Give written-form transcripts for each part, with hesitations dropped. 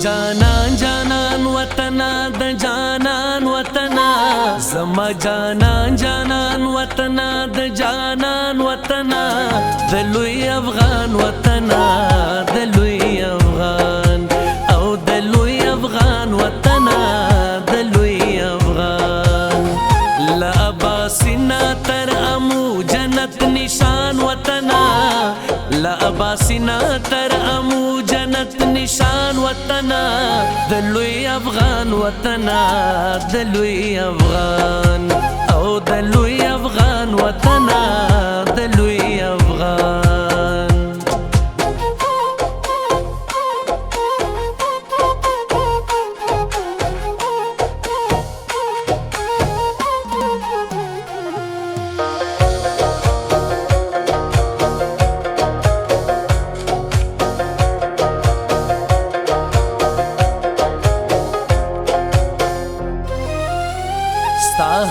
جانان جانان وطنا د جانان وطنا زما جانان جانان وطنا د جانان وطنا د لوی افغان وطنا د لوی افغان او د لوی افغان وطنا د لوی افغان لا اباسنا تر امو جنت نشان وطنا لا اباسنا تر امو جنت نشان وطنا د لوی افغان وطنا د لوی افغان او د لوی افغان وطنا د لوی افغان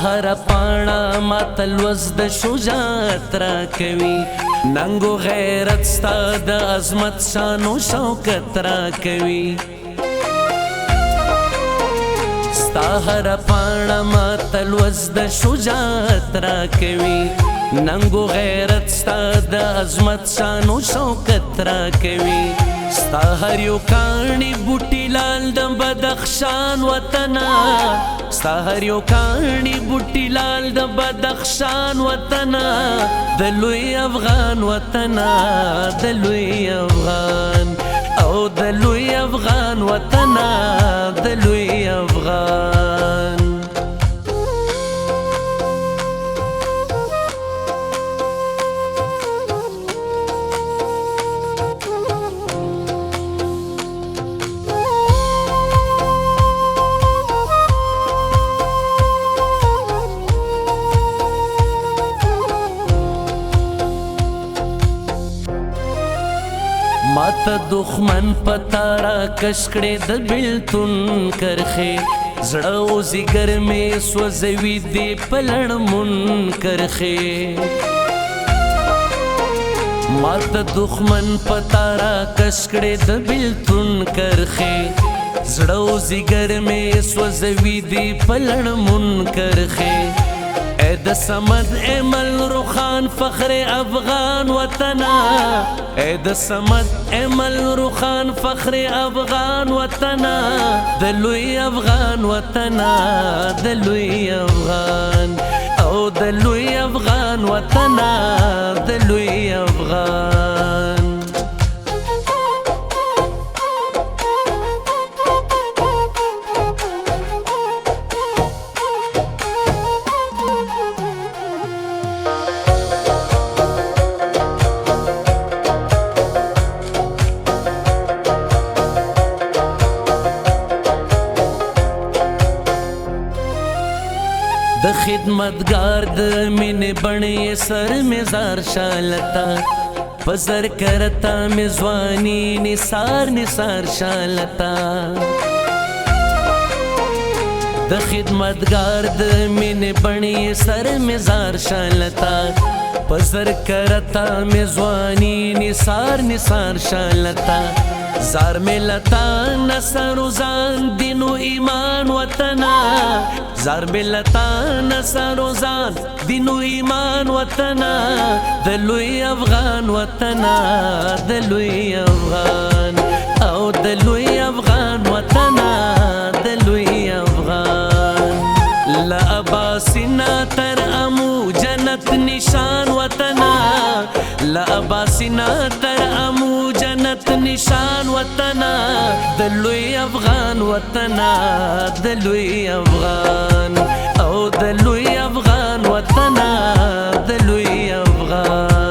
هر پانا ماتل وز د شجاعت را کوي ننګو غیرت ستا د عظمت شان او شوکت را کوي ستا هر پانا ماتل وز د شجاعت را کوي ننګو غیرت ستا د عظمت شان او شوکت را کوي ستا هر یو کاڼي بوټي لال د بدخشان وطنا ستا هر یو کاڼي بوټي لال د بدخشان وطنا د لوی افغان وطنا د لوی افغان او د لوی افغان وطنا د لوی افغان ماته دښمن پتارا کشکړې د بیلتون کرخې زړه او زیګر مې سوځوي دې پلړ من کرخې ماته دښمن پتارا کشکړې د بیلتون کرخې زړه او زیګر مې سوځوي دې پلړ من کرخې اے د صمد اے مل روخان فخر افغان وطنا اے د صمد اے مل روخان فخر افغان وطنا د لوی افغان وطنا د لوی افغان او د لوی افغان وطنا د لوی افغان د خدمتگار د مینې بڼې سر مزار شالتا پزر کرتا مزوانی نثار نثار شالتا د خدمتگار د مینې بڼې سر مزار شالتا پزر کرتا مزوانی نثار نثار شالتا زار ملتا نصر وزان دین و ایمان وطنا زار ملتا نصر وزان دین و ایمان وطنا د لوی افغان وطنا د لوی افغان او د لوی افغان وطنا د لوی افغان لا اباسنا تر امو جنت نشان وطنا لا اباسنا تر امو جنت نشان وطنا د لوی افغان وطنا د لوی افغان او د لوی افغان وطنا د لوی افغان